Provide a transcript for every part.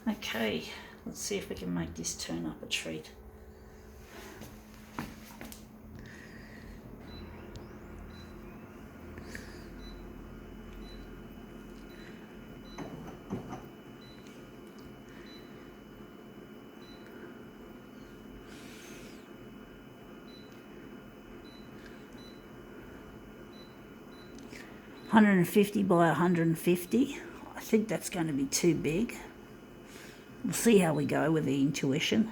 Okay, let's see if we can make this turn up a treat. $150 by $150. I think that's going to be too big. We'll see how we go with the intuition.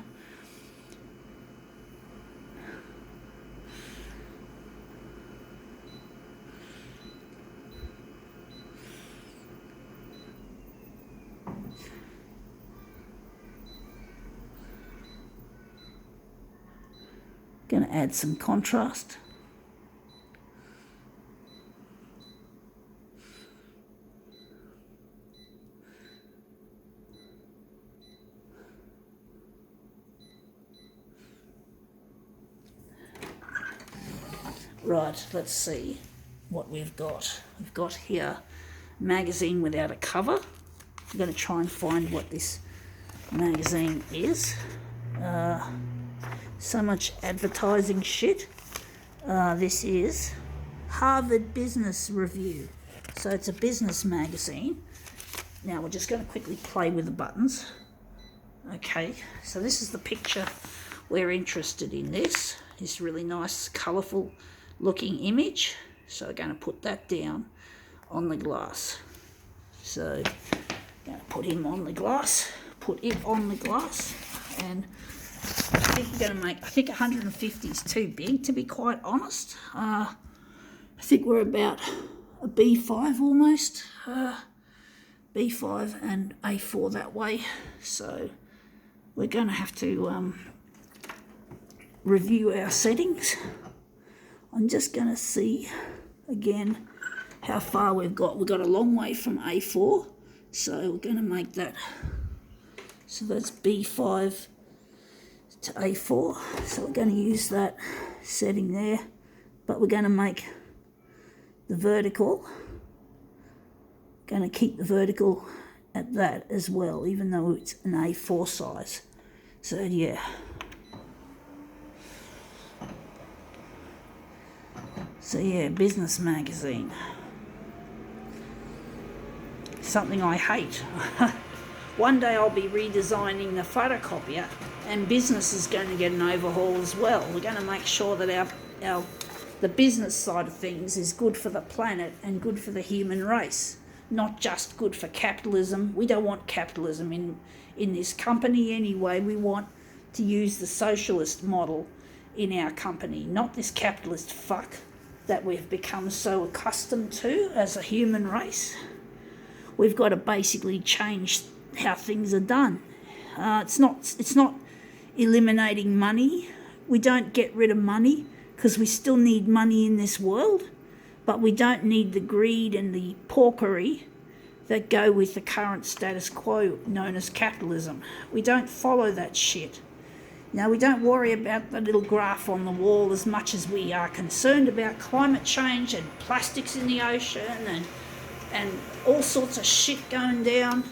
Going to add some contrast. Right, let's see what we've got. We've got here magazine without a cover. I'm going to try and find what this magazine is. So much advertising shit. This is Harvard Business Review. So it's a business magazine. Now we're just going to quickly play with the buttons. Okay, so this is the picture we're interested in. This really nice, colourful looking image. So we're going to put that down on the glass. So I'm going to put him on the glass, put it on the glass, and I think we're going to make, I think 150 is too big, to be quite honest. I think we're about a B5 almost, B5 and A4 that way. So we're going to have to review our settings. I'm just going to see again how far we've got. We've got a long way from A4, so we're going to make that. So that's B5 to A4. So we're going to use that setting there, but we're going to make the vertical. Going to keep the vertical at that as well, even though it's an A4 size. So yeah. So yeah, business magazine. Something I hate. One day I'll be redesigning the photocopier, and business is going to get an overhaul as well. We're going to make sure that the business side of things is good for the planet and good for the human race, not just good for capitalism. We don't want capitalism in this company anyway. We want to use the socialist model in our company, not this capitalist fuck that we've become so accustomed to as a human race. We've got to basically change how things are done. It's not eliminating money. We don't get rid of money because we still need money in this world, but we don't need the greed and the porkery that go with the current status quo known as capitalism. We don't follow that shit. Now, we don't worry about the little graph on the wall as much as we are concerned about climate change and plastics in the ocean and all sorts of shit going down,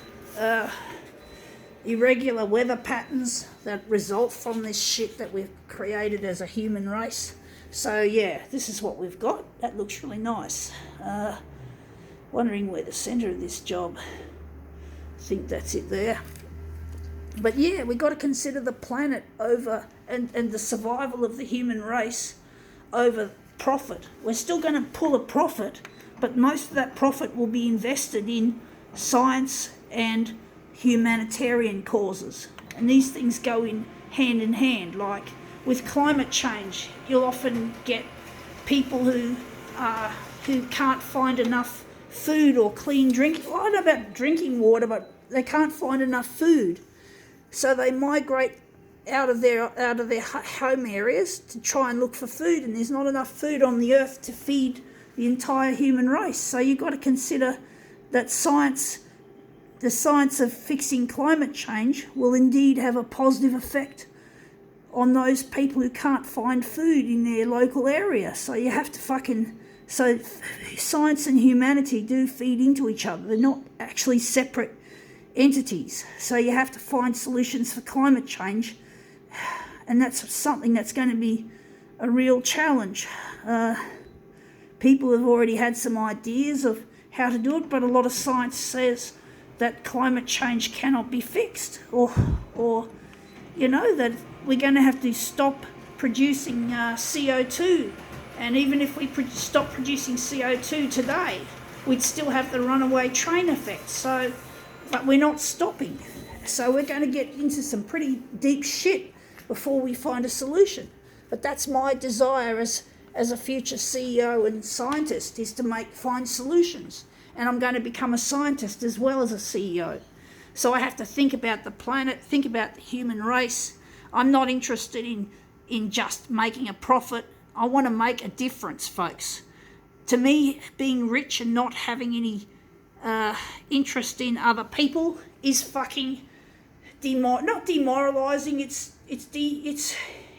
irregular weather patterns that result from this shit that we've created as a human race. So yeah, this is what we've got. That looks really nice. Wondering where the centre of this job. I think that's it there. But yeah, we've got to consider the planet over and the survival of the human race over profit. We're still going to pull a profit, but most of that profit will be invested in science and humanitarian causes. And these things go in hand. Like with climate change, you'll often get people who can't find enough food or clean drink. Well, I don't know about drinking water, but they can't find enough food. So they migrate out of their home areas to try and look for food, and there's not enough food on the earth to feed the entire human race. So you've got to consider that the science of fixing climate change will indeed have a positive effect on those people who can't find food in their local area. So you have to so science and humanity do feed into each other. They're not actually separate entities. So you have to find solutions for climate change, and that's something that's going to be a real challenge. People have already had some ideas of how to do it, but a lot of science says that climate change cannot be fixed, or that we're going to have to stop producing CO2. And even if we stop producing CO2 today, we'd still have the runaway train effect. So, but we're not stopping. So we're going to get into some pretty deep shit before we find a solution. But that's my desire as a future CEO and scientist, is to find solutions. And I'm going to become a scientist as well as a CEO. So I have to think about the planet, think about the human race. I'm not interested in just making a profit. I want to make a difference, folks. To me, being rich and not having any interest in other people is fucking not demoralising. It's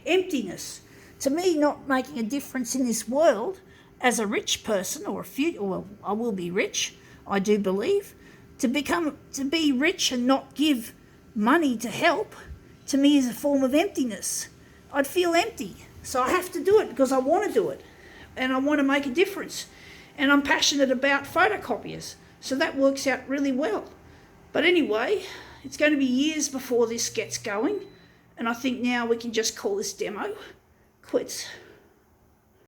emptiness. To me, not making a difference in this world as a rich person or I will be rich, I do believe. To be rich and not give money to help, to me is a form of emptiness. I'd feel empty. So I have to do it because I want to do it and I want to make a difference. And I'm passionate about photocopiers, so that works out really well. But anyway, it's going to be years before this gets going, and I think now we can just call this demo quits.